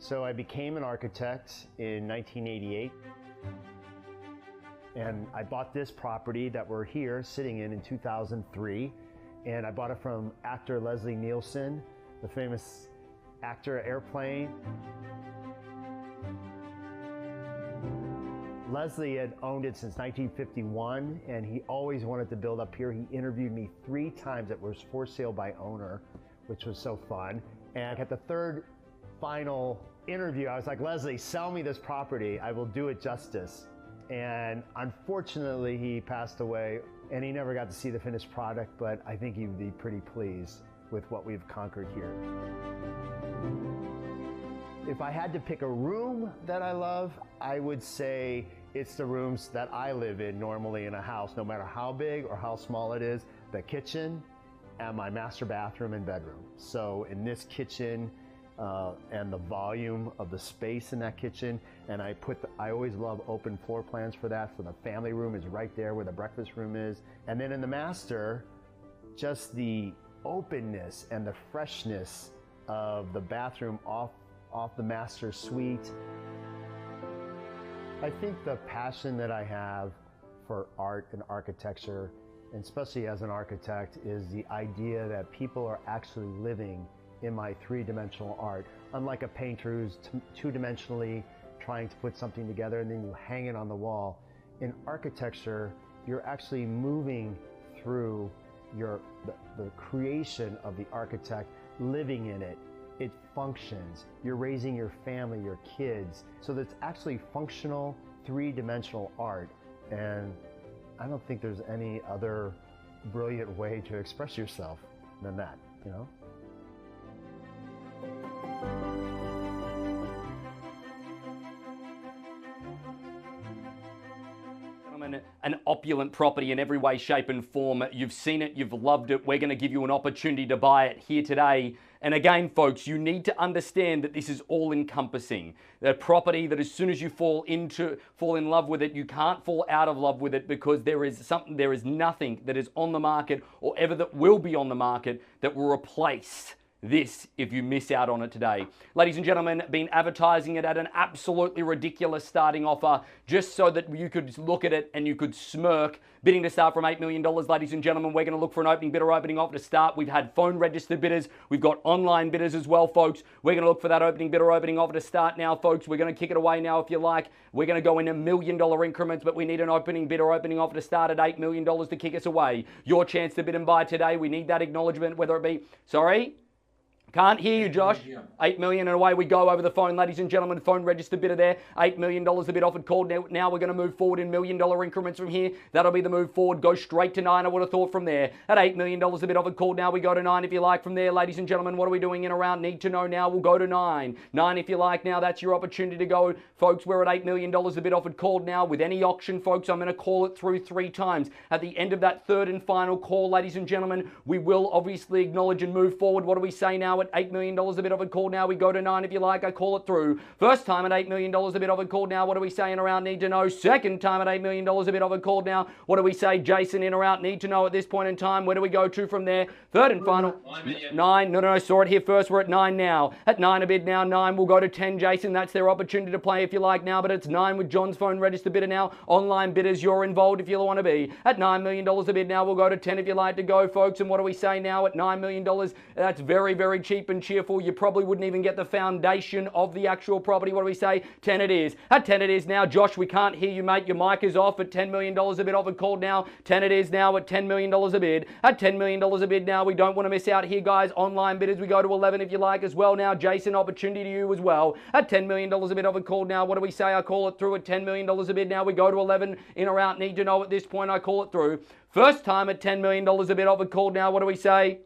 So I became an architect in 1988. And I bought this property that we're here sitting in 2003. And I bought it from actor Leslie Nielsen, the famous actor Airplane. Leslie had owned it since 1951, and he always wanted to build up here. He interviewed me 3 times. It was for sale by owner, which was so fun. And at the third final interview, I was like, Leslie, sell me this property. I will do it justice. And unfortunately, he passed away, and he never got to see the finished product, but I think he'd be pretty pleased with what we've conquered here. If I had to pick a room that I love, I would say it's the rooms that I live in normally in a house, no matter how big or how small it is, the kitchen and my master bathroom and bedroom. So in this kitchen, and the volume of the space in that kitchen, and I always love open floor plans for that, so the family room is right there where the breakfast room is. And then in the master, just the openness and the freshness of the bathroom off the master suite. I think the passion that I have for art and architecture, and especially as an architect, is the idea that people are actually living in my 3-dimensional art. Unlike a painter who's 2-dimensionally trying to put something together and then you hang it on the wall. In architecture, you're actually moving through the creation of the architect, living in it. It functions. You're raising your family, your kids. So that's actually functional, 3-dimensional art. And I don't think there's any other brilliant way to express yourself than that, you know? An opulent property in every way, shape and form. You've seen it, you've loved it. We're going to give you an opportunity to buy it here today. And again, folks, you need to understand that this is all encompassing. The property that as soon as you fall in love with it, you can't fall out of love with it, because there is nothing that is on the market or ever that will be on the market that will replace this if you miss out on it today. Ladies and gentlemen, been advertising it at an absolutely ridiculous starting offer just so that you could look at it and you could smirk. Bidding to start from $8 million, ladies and gentlemen. We're going to look for an opening bid or opening offer to start. We've had phone registered bidders. We've got online bidders as well, folks. We're going to look for that opening bid or opening offer to start now, folks. We're going to kick it away now if you like. We're going to go in $1 million increments, but we need an opening bid or opening offer to start at $8 million to kick us away. Your chance to bid and buy today. We need that acknowledgement, whether it be, sorry? Can't hear you, Josh. 8 million, and away we go over the phone, ladies and gentlemen. Phone registered bidder there. $8 million the bid offered called. Now we're going to move forward in $1 million increments from here. That'll be the move forward. Go straight to 9, I would have thought from there. At $8 million the bid offered called. Now we go to 9 if you like from there, ladies and gentlemen. What are we doing in around? Need to know now. We'll go to 9. 9 if you like now. That's your opportunity to go, folks. We're at $8 million the bid offered called now. With any auction, folks, I'm going to call it through 3 times. At the end of that third and final call, ladies and gentlemen, we will obviously acknowledge and move forward. What do we say now at $8 million the bid offered call now? We go to 9 if you like. I call it through. First time at $8 million the bid offered called now. What are we saying around? Need to know. Second time at $8 million the bid offered called now. What do we say? Jason in or out? Need to know at this point in time. Where do we go to from there? Third and final. 9. No. Saw it here first. We're at 9 now. At 9 a bid now. 9. We'll go to 10, Jason. That's their opportunity to play if you like now, but it's 9 with John's phone registered bidder now. Online bidders, you're involved if you want to be. At $9 million a bid now. We'll go to 10 if you like to go, folks. And what do we say now at $9 million? That's very, very cheap and cheerful. You probably wouldn't even get the foundation of the actual property. What do we say? 10 it is. At 10 it is now. Josh, we can't hear you, mate. Your mic is off. At $10 million a bid offered called now. 10 it is now at $10 million a bid. At $10 million a bid now. We don't want to miss out here, guys. Online bidders, we go to 11 if you like as well now. Jason, opportunity to you as well. At $10 million a bid offered called now. What do we say? I call it through at $10 million a bid now. We go to 11 in or out. Need to know at this point. I call it through. First time at $10 million a bid offered called now. What do we say?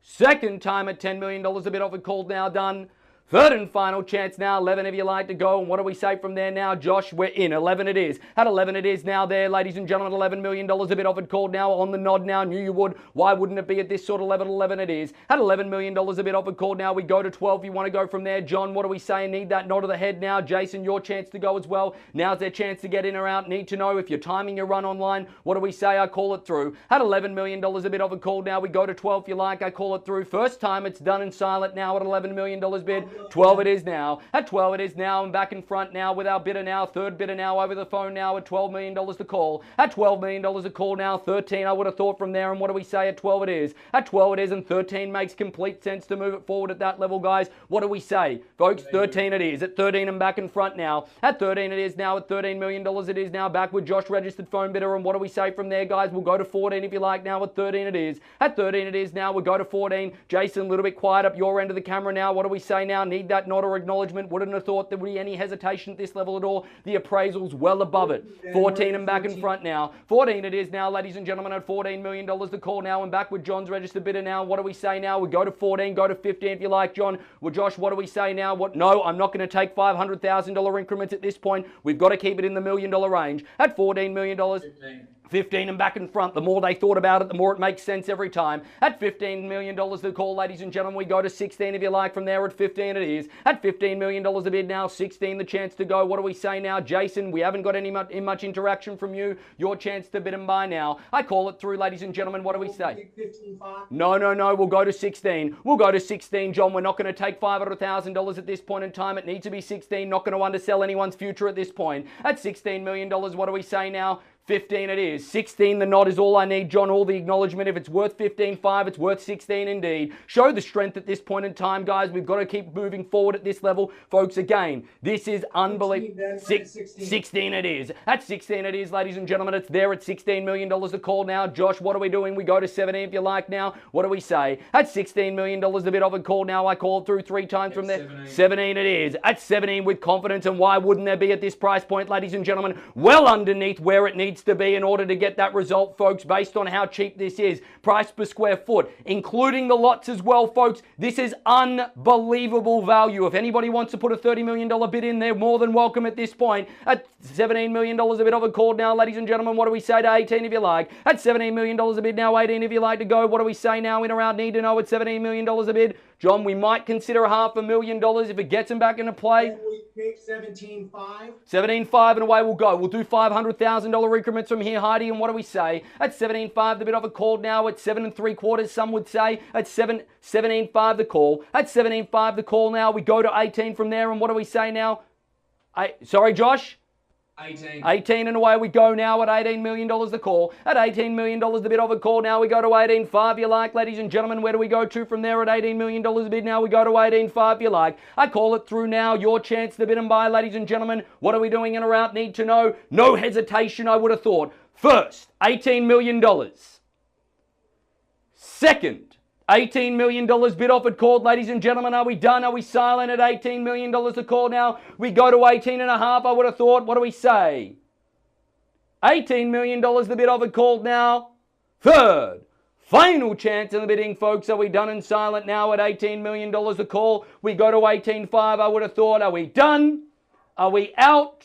Second time at $10 million a bid offered called now. Done. Third and final chance now, 11 if you like to go. And what do we say from there now, Josh? We're in. 11 it is. At 11 it is now there, ladies and gentlemen. $11 million a bid offered called now. On the nod now. Knew you would. Why wouldn't it be at this sort of level? 11 it is. At $11 million a bid offered called now. We go to 12 if you want to go from there. John, what do we say? Need that nod of the head now. Jason, your chance to go as well. Now's their chance to get in or out. Need to know if you're timing your run online. What do we say? I call it through. At $11 million a bid offered called now. We go to 12 if you like. I call it through. First time it's done and silent now at $11 million bid. 12 it is now. At 12 it is now, and back in front now with our bidder now. Third bidder now over the phone now at $12 million to call. At $12 million to call now. 13 I would have thought from there, and what do we say at 12 it is? At 12 it is, and 13 makes complete sense to move it forward at that level, guys. What do we say? Folks, 13 it is. At 13 and back in front now. At 13 it is now. At $13 million it is now. Back with Josh, registered phone bidder, and what do we say from there, guys? We'll go to 14 if you like now. At 13 it is. At 13 it is now. We'll go to 14. Jason, a little bit quiet up your end of the camera now. What do we say now? Need that nod or acknowledgement. Wouldn't have thought there would be any hesitation at this level at all. The appraisal's well above it. 14 and back in front now. 14 it is now, ladies and gentlemen, at $14 million to call now, and back with John's registered bidder now. What do we say now? We go to 14, go to 15 if you like, John. Well, Josh, what do we say now? What? No, I'm not going to take $500,000 increments at this point. We've got to keep it in the $1 million range. At $14 million. 15 and back in front. The more they thought about it, the more it makes sense every time. At $15 million to call, ladies and gentlemen, we go to 16 if you like. From there at 15 it is. At $15 million a bid now, 16 the chance to go. What do we say now? Jason, we haven't got any much interaction from you. Your chance to bid and buy now. I call it through, ladies and gentlemen. What do we say? 15.5. No. We'll go to 16. We'll go to 16, John. We're not going to take $500,000 at this point in time. It needs to be 16. Not going to undersell anyone's future at this point. At $16 million, what do we say now? 15 it is. 16 the nod is all I need, John. All the acknowledgement. If it's worth 15.5, it's worth 16 indeed. Show the strength at this point in time, guys. We've got to keep moving forward at this level. Folks, again, this is unbelievable. 16 it is. At 16 it is, ladies and gentlemen. It's there at $16 million to call now. Josh, what are we doing? We go to 17 if you like now. What do we say? At $16 million the bid of a call now. I call it through 3 times from there. 17 it is. At 17 with confidence, and why wouldn't there be at this price point, ladies and gentlemen? Well underneath where it needs to be in order to get that result, folks, based on how cheap this is. Price per square foot, including the lots as well, folks. This is unbelievable value. If anybody wants to put a $30 million bid in, they're more than welcome at this point. At $17 million a bid of a call now, ladies and gentlemen. What do we say to 18 if you like? At $17 million a bid now, 18 if you like to go. What do we say now in around need to know at $17 million a bid? John, we might consider $500,000 if it gets him back into play. Can we pick 17.5? 17.5 and away we'll go. We'll do $500,000 increments from here, Heidi. And what do we say? At 17.5, the bid of a call now. At 7 3/4, some would say. At 17.5 the call. At 17.5 the call now. We go to 18 from there. And what do we say now? Sorry, Josh? 18 and away we go now at $18 million the call. At $18 million the bid of a call now. We go to 18.5 you like, ladies and gentlemen. Where do we go to from there at $18 million a bid now? We go to 18.5 you like. I call it through now. Your chance to bid and buy, ladies and gentlemen. What are we doing in or out? Need to know. No hesitation, I would have thought. First, $18 million. Second, $18 million bid offered called, ladies and gentlemen. Are we done? Are we silent at $18 million a call now? We go to 18.5, I would have thought. What do we say? $18 million the bid offered called now. Third, final chance in the bidding, folks. Are we done and silent now at $18 million a call? We go to 18.5, I would have thought. Are we done? Are we out?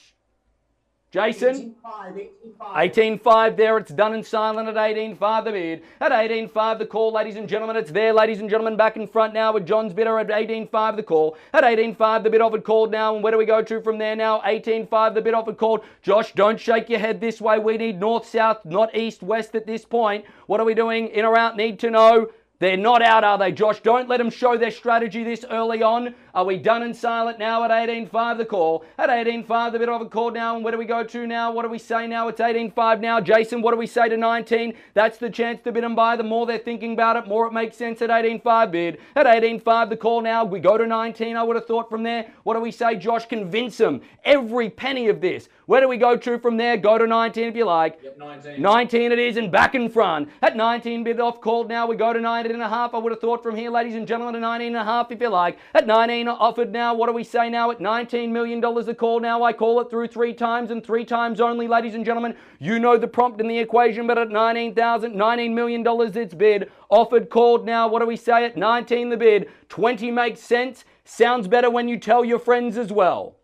Jason? 18.5 there. It's done and silent at 18.5 the bid. At 18.5 the call, ladies and gentlemen. It's there, ladies and gentlemen, back in front now with John's bidder at 18.5 the call. At 18.5 the bid offered called now. And where do we go to from there now? 18.5 the bid offered called. Josh, don't shake your head this way. We need north, south, not east, west at this point. What are we doing? In or out? Need to know. They're not out, are they, Josh? Don't let them show their strategy this early on. Are we done and silent now at 18.5 the call? At 18.5 the bid of a call now. And where do we go to now? What do we say now? It's 18.5 now. Jason, what do we say to 19? That's the chance to bid and buy. The more they're thinking about it, more it makes sense at 18.5 bid. At 18.5 the call now. We go to 19, I would have thought from there. What do we say, Josh? Convince them. Every penny of this. Where do we go to from there? Go to 19 if you like. Yep, 19. 19 it is, and back in front. At 19 bid off called now. We go to 19.5. I would have thought from here, ladies and gentlemen, to 19.5 if you like. At 19 offered now. What do we say now? At $19 million a call now. I call it through 3 times and 3 times only, ladies and gentlemen. You know the prompt in the equation, but at $19 million it's bid. Offered called now. What do we say? At 19 the bid. 20 makes sense. Sounds better when you tell your friends as well.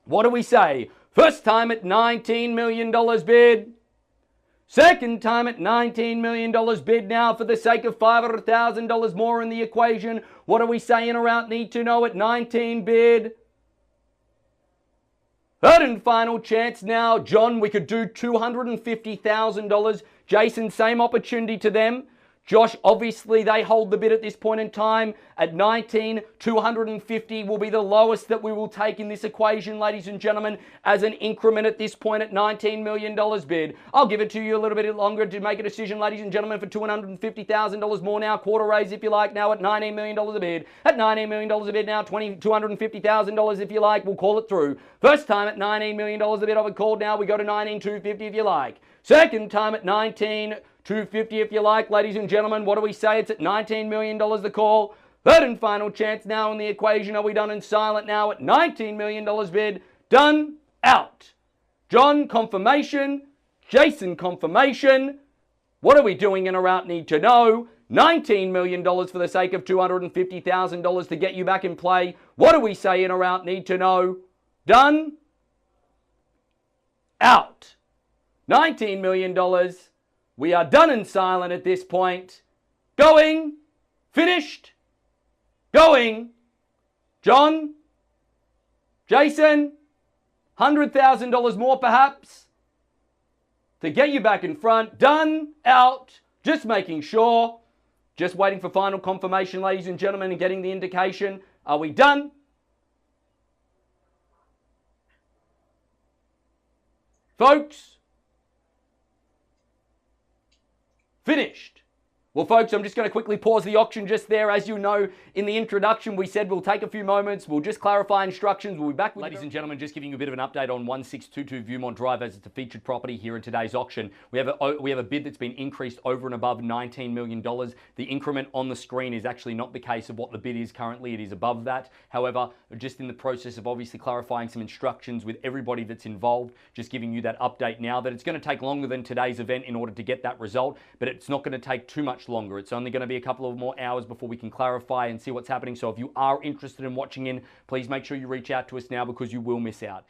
What do we say? First time at $19 million bid. Second time at $19 million bid now for the sake of $500,000 more in the equation. What do we say in or out? Need to know at 19 bid. Third and final chance now. John, we could do $250,000. Jason, same opportunity to them. Josh, obviously they hold the bid at this point in time at 19,250 will be the lowest that we will take in this equation, ladies and gentlemen, as an increment at this point at $19 million bid. I'll give it to you a little bit longer to make a decision, ladies and gentlemen, for $250,000 more now, quarter raise if you like, now at $19 million a bid. At $19 million a bid now, $250,000 if you like, we'll call it through. First time at $19 million a bid I've called now, we go to 19,250 if you like. Second time at 19,250 if you like, ladies and gentlemen. What do we say? It's at $19 million the call. Third and final chance now in the equation. Are we done and silent now at $19 million bid? Done, out. John, confirmation. Jason, confirmation. What are we doing in or out? Need to know. $19 million for the sake of $250,000 to get you back in play. What do we say in or out? Need to know. Done, out. $19 million. We are done and silent at this point. Going. Finished. Going. John. Jason. $100,000 more perhaps to get you back in front. Done. Out. Just making sure. Just waiting for final confirmation, ladies and gentlemen, and getting the indication. Are we done? Folks. Finished. Well, folks, I'm just going to quickly pause the auction just there. As you know, in the introduction, we said we'll take a few moments. We'll just clarify instructions. We'll be back with ladies and gentlemen, just giving you a bit of an update on 1622 Viewmont Drive as it's a featured property here in today's auction. We have a bid that's been increased over and above $19 million. The increment on the screen is actually not the case of what the bid is currently. It is above that. However, just in the process of obviously clarifying some instructions with everybody that's involved, just giving you that update now that it's going to take longer than today's event in order to get that result, but it's not going to take too much longer. It's only going to be a couple of more hours before we can clarify and see what's happening. So if you are interested in watching in, please make sure you reach out to us now because you will miss out.